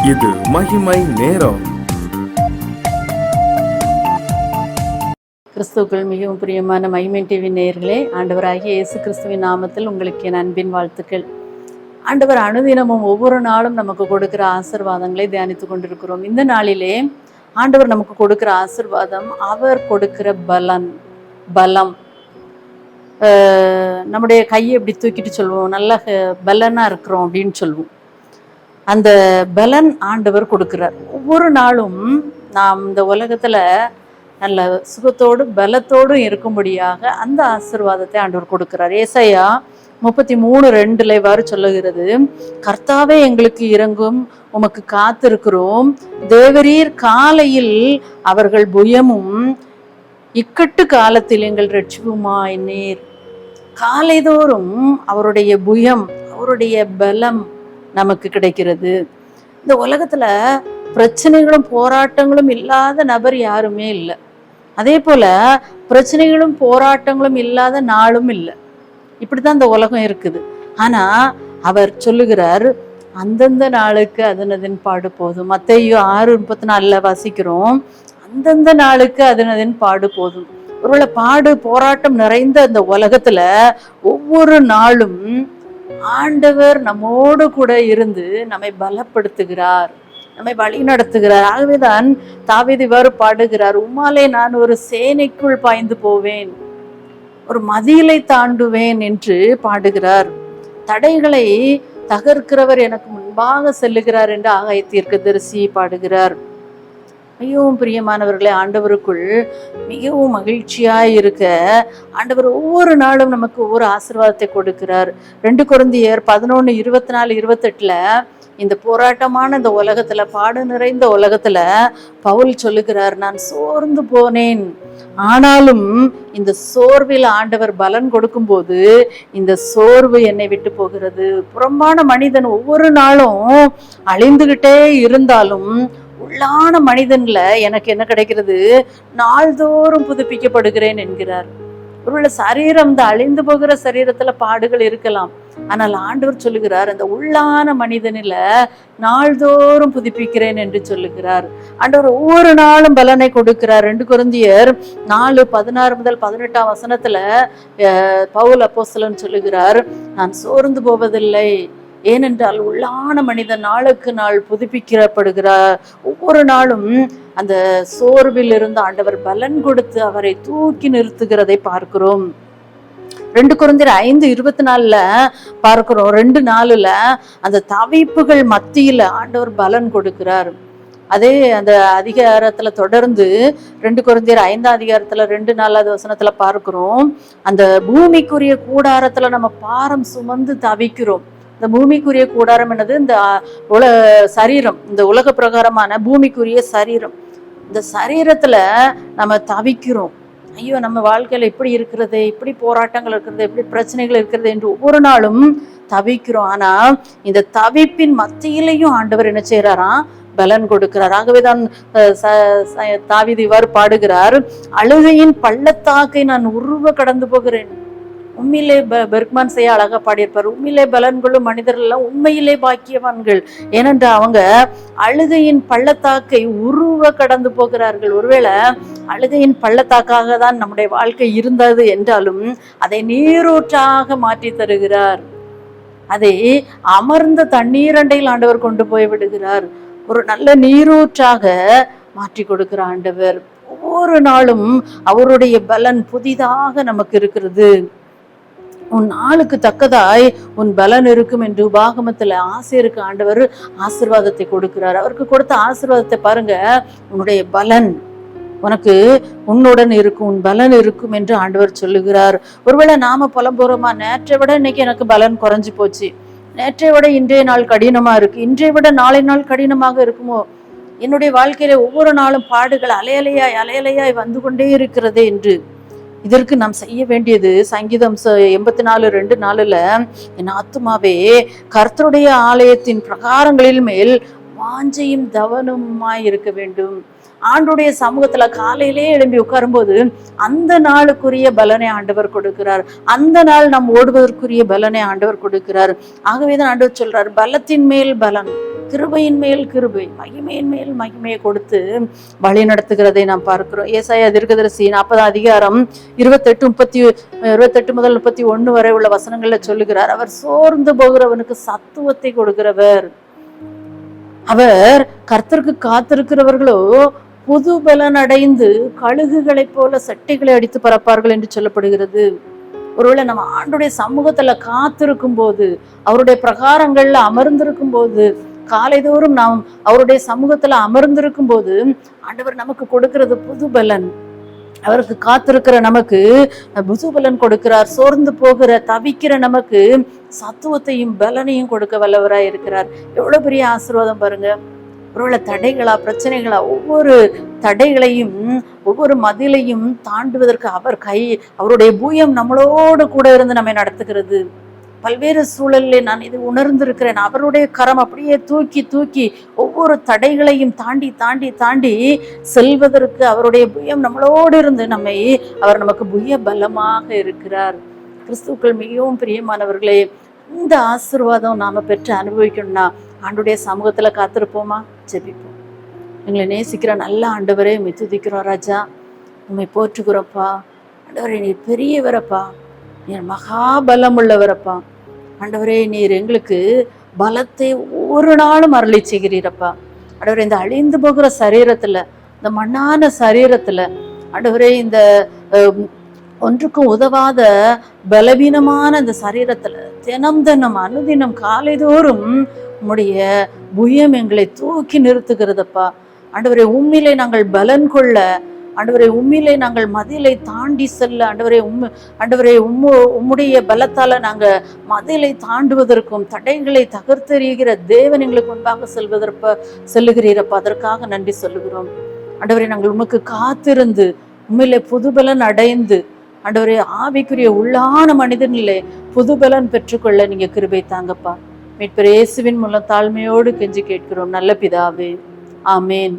இது மகிமை நேரம். கிறிஸ்துவுக்குள் மிகவும் பிரியமான மகிமை டிவி நேயர்களே, ஆண்டவராகிய இயேசு கிறிஸ்துவின் நாமத்தில் உங்களுக்கு என் அன்பின் வாழ்த்துக்கள். ஆண்டவர் அனுதினமும் ஒவ்வொரு நாளும் நமக்கு கொடுக்கிற ஆசீர்வாதங்களை தியானித்து கொண்டிருக்கிறோம். இந்த நாளிலே ஆண்டவர் நமக்கு கொடுக்கிற ஆசீர்வாதம், அவர் கொடுக்கிற பலம். நம்முடைய கையை இப்படி தூக்கிட்டு சொல்லுவோம், நல்ல பலனாக இருக்கிறோம் அப்படின்னு சொல்லுவோம். அந்த பலன் ஆண்டவர் கொடுக்கிறார். ஒவ்வொரு நாளும் நாம் இந்த உலகத்துல நல்ல சுகத்தோடு பலத்தோடு இருக்கும்படியாக அந்த ஆசீர்வாதத்தை ஆண்டவர் கொடுக்கிறார். ஏசாயா 33:2 சொல்லுகிறது, கர்த்தாவே எங்களுக்கு இரங்கும், உமக்கு காத்திருக்கிறோம். தேவரீர் காலையில் அவர்கள் புயமும் இக்கட்டு காலத்தில் எங்கள் ரட்சிப்புமாய் நீர். காலைதோறும் அவருடைய புயம், அவருடைய பலம் நமக்கு கிடைக்கிறது. இந்த உலகத்துல பிரச்சனைகளும் போராட்டங்களும் இல்லாத நபர் யாருமே இல்லை. அதே போல பிரச்சனைகளும் போராட்டங்களும் இல்லாத நாளும் இல்லை. இப்படிதான் இந்த உலகம் இருக்குது. ஆனா அவர் சொல்லுகிறார், அந்தந்த நாளுக்கு அதனதின் பாடு போதும். மத்தேயு 6:34 வாசிக்கிறோம், அந்தந்த நாளுக்கு அதனதின் பாடு போதும். ஒருவேளை பாடு போராட்டம் நிறைந்த இந்த உலகத்துல ஒவ்வொரு நாளும் ஆண்டவர் நம்மோடு கூட இருந்து நம்மை பலப்படுத்துகிறார், நம்மை வழி நடத்துகிறார். ஆகவேதான் தாவீது இவ்வாறு பாடுகிறார், உம்மாலே நான் ஒரு சேனைக்குள் பாய்ந்து போவேன், ஒரு மதிலை தாண்டுவேன் என்று பாடுகிறார். தடைகளை தகர்க்கிறவர் எனக்கு முன்பாக செல்லுகிறார் என்று ஆகாய தீர்க்கதரிசி பாடுகிறார். மிகவும் பிரியமானவர்களே, ஆண்டவருக்குள் மிகவும் மகிழ்ச்சியாய் இருக்க ஆண்டவர் ஒவ்வொரு நாளும் நமக்கு ஒவ்வொரு ஆசீர்வாதத்தை கொடுக்கிறார். 2 கொரிந்தியர் 11:24-28 இந்த போராட்டமான இந்த உலகத்துல, பாடு நிறைந்த உலகத்துல பவுல் சொல்லுகிறார், நான் சோர்ந்து போனேன், ஆனாலும் இந்த சோர்வில் ஆண்டவர் பலன் கொடுக்கும் போது இந்த சோர்வு என்னை விட்டு போகிறது. புறம்பான மனிதன் ஒவ்வொரு நாளும் அழிந்துகிட்டே இருந்தாலும் உள்ளான மனிதன்ல எனக்கு என்ன கிடைக்கிறது, நாள்தோறும் புதுப்பிக்கப்படுகிறேன் என்கிறார். ஒருவேளை சரீரம், இந்த அழிந்து போகிற சரீரத்துல பாடுகள் இருக்கலாம், ஆனால் ஆண்டவர் சொல்லுகிறார், அந்த உள்ளான மனிதனில நாள்தோறும் புதுப்பிக்கிறேன் என்று சொல்லுகிறார். ஆண்டவர் ஒவ்வொரு நாளும் பலனை கொடுக்கிறார். 2 கொரிந்தியர் 4:16-18 பவுல் அப்போஸ்தலன் சொல்லுகிறார், நான் சோர்ந்து போவதில்லை, ஏனென்றால் உள்ளான மனிதன் நாளுக்கு நாள் புதுப்பிக்கப்படுகிறார். ஒவ்வொரு நாளும் அந்த சோர்வில் இருந்து ஆண்டவர் பலன் கொடுத்து அவரை தூக்கி நிறுத்துகிறதை பார்க்கிறோம். 2 கொரிந்தியர் 5:24 பார்க்கிறோம். 2:4 அந்த தவிப்புகள் மத்தியில ஆண்டவர் பலன் கொடுக்கிறார். அதே அந்த அதிகாரத்துல தொடர்ந்து 2 கொரிந்தியர் 5:2-4 பார்க்கிறோம், அந்த பூமிக்குரிய கூடாரத்துல நம்ம பாரம் சுமந்து தவிக்கிறோம். இந்த பூமிக்குரிய கூடாரம் என்னது, இந்த சரீரம், இந்த உலக பிரகாரமான பூமிக்குரிய சரீரம். இந்த சரீரத்துல நம்ம தவிக்கிறோம், ஐயோ நம்ம வாழ்க்கையில இப்படி இருக்கிறது, இப்படி போராட்டங்கள் இருக்கிறது, இப்படி பிரச்சனைகள் இருக்கிறது என்று ஒவ்வொரு நாளும் தவிக்கிறோம். ஆனா இந்த தவிப்பின் மத்தியிலையும் ஆண்டவர் என்ன செய்யறாராம், பலன் கொடுக்கிறார். ஆகவேதான் தாவீது இவ்வாறு பாடுகிறார், அழுகையின் பள்ளத்தாக்கை நான் உருவ கடந்து போகிறேன். உண்மையிலே பெர்க்மான் செய்ய அழகா பாடியிருப்பார், உண்மையிலே பலன் கொள்ளும் மனிதர்கள் எல்லாம் உண்மையிலே பாக்கியவான்கள், ஏனென்றால் அவங்க அழுகையின் பள்ளத்தாக்கை உருவ கடந்து போகிறார்கள். ஒருவேளை அழுகையின் பள்ளத்தாக்காக தான் நம்முடைய வாழ்க்கை இருந்தது என்றாலும் அதை நீரூற்றாக மாற்றி தருகிறார். அதை அமர்ந்த தண்ணீரண்டையில் ஆண்டவர் கொண்டு போய் விடுகிறார். ஒரு நல்ல நீரூற்றாக மாற்றி கொடுக்கிற ஆண்டவர். ஒவ்வொரு நாளும் அவருடைய பலன் புதிதாக நமக்கு இருக்கிறது. உன் நாளுக்கு தக்கதாய் உன் பலன் இருக்கும் என்று உபாகமத்துல ஆசேருக்கு ஆண்டவர் ஆசீர்வாதத்தை கொடுக்கிறார். அவருக்கு கொடுத்த ஆசீர்வாதத்தை பாருங்க, உன்னுடைய பலன் உனக்கு உன்னுடன் இருக்கும், உன் பலன் இருக்கும் என்று ஆண்டவர் சொல்லுகிறார். ஒருவேளை நாம புலம்புறோமா, நேற்றை விட இன்னைக்கு எனக்கு பலன் குறைஞ்சு போச்சு, நேற்றை விட இன்றைய நாள் கடினமா இருக்கு, இன்றைய விட நாளை நாள் கடினமாக இருக்குமோ, என்னுடைய வாழ்க்கையில ஒவ்வொரு நாளும் பாடுகள் அலையலையாய் வந்து கொண்டே இருக்கிறது என்று. இதற்கு நாம் செய்ய வேண்டியது, சங்கீதம் 84:2 என் ஆத்துமாவே கர்த்தருடைய ஆலயத்தின் பிரகாரங்களில் மேல் வாஞ்சையும் தவனுமாய் இருக்க வேண்டும். ஆண்டுடைய சமூகத்துல காலையிலே எழும்பி உட்காரும்போது அந்த நாளுக்குரிய பலனை ஆண்டவர் கொடுக்கிறார். அந்த நாள் நாம் ஓடுவதற்குரிய பலனை ஆண்டவர் கொடுக்கிறார். ஆகவேதான் ஆண்டவர் சொல்றார், பலத்தின் மேல் பலன், கிருபையின் மேல் கிருபை, மகிமையின் மேல் மகிமையை கொடுத்து வழி நடத்துகிறதை நாம் பார்க்கிறோம். ஏசாயா தீர்க்கதரிசி 40ஆம் அதிகாரம் 28 முதல் 31 வரை உள்ள வசனங்கள்ல சொல்லுகிறார், அவர் சோர்ந்து போகிறவனுக்கு சத்துவத்தை கொடுக்கிறவர். அவர் கர்த்தருக்கு காத்திருக்கிறவர்களோ புது பலன் அடைந்து கழுகுகளைப் போல சட்டைகளை அடித்து பறப்பார்கள் என்று சொல்லப்படுகிறது. ஒருவேளை நம்ம ஆண்டுடைய சமூகத்துல காத்திருக்கும் போது, அவருடைய பிரகாரங்கள்ல அமர்ந்திருக்கும் போது, காலைதோறும் நாம் அவருடைய சமூகத்துல அமர்ந்திருக்கும் போது ஆண்டவர் நமக்கு கொடுக்கிறது புது பலன். அவருக்கு காத்திருக்கிற நமக்கு புது பலன் கொடுக்கிறார். சோர்ந்து போகிற தவிக்கிற நமக்கு சத்துவத்தையும் பலனையும் கொடுக்க வல்லவராய் இருக்கிறார். எவ்வளவு பெரிய ஆசீர்வாதம் பாருங்க. ஒருவேளை தடைகளா, பிரச்சனைகளா, ஒவ்வொரு தடைகளையும் ஒவ்வொரு மதிலையும் தாண்டுவதற்கு அவருடைய பூயம் நம்மளோடு கூட இருந்து நம்மை நடத்துகிறது. பல்வேறு சூழலில் நான் இது உணர்ந்திருக்கிறேன். அவருடைய கரம் அப்படியே தூக்கி தூக்கி ஒவ்வொரு தடைகளையும் தாண்டி தாண்டி தாண்டி செல்வதற்கு அவருடைய புயம் நம்மளோடு இருந்து அவர் நமக்கு புய பலமாக இருக்கிறார். கிறிஸ்துக்கள் மிகவும் பிரியமானவர்களே, இந்த ஆசீர்வாதம் நாம பெற்று அனுபவிக்கணும்னா ஆண்டுடைய சமூகத்துல காத்திருப்போமா? ஜெபிப்போம். எங்களை நேசிக்கிற நல்ல ஆண்டவரே, உம்மை துதிக்கிறோம் ராஜா, உம்மை போற்றுகிறோப்பா. ஆண்டவரே, நீர் பெரியவரப்பா, நீர் மகாபலம் உள்ளவரப்பா. ஆண்டவரே, நீர் எங்களுக்கு பலத்தை ஒரு நாளும் அருளி செய்கிறீரப்பா. ஆண்டவரே, இந்த அழிந்து போகிற சரீரத்துல, இந்த மண்ணான சரீரத்துல ஆண்டவரே, இந்த ஒன்றுக்கும் உதவாத பலவீனமான இந்த சரீரத்துல தினம் அனுதினம் காலைதோறும் உம்முடைய புயம் எங்களை தூக்கி நிறுத்துகிறதப்பா. ஆண்டவரே, உம்மிலே நாங்கள் பலன் கொள்ள, ஆண்டவரே, உம்மிலே நாங்கள் மதிலை தாண்டி செல்ல, ஆண்டவரே உம்முடைய பலத்தால நாங்க மதிலை தாண்டுவதற்கும் தடைகளை தகர்த்தெறிகிற தேவன் எங்களுக்கு முன்பாக செல்லுகிறீரப்பா. அதற்காக நன்றி சொல்லுகிறோம். ஆண்டவரே, நாங்கள் உமக்கு காத்திருந்து உம்மிலே புதுபலன் அடைந்து, ஆண்டவரே, ஆவிக்குரிய உள்ளான மனிதனிலே புதுபலன் பெற்றுக்கொள்ள நீங்க கிருபை தாங்கப்பா. மீட்பர் இயேசுவின் மூலம் தாழ்மையோடு கெஞ்சி கேட்கிறோம் நல்ல பிதாவே, ஆமேன்.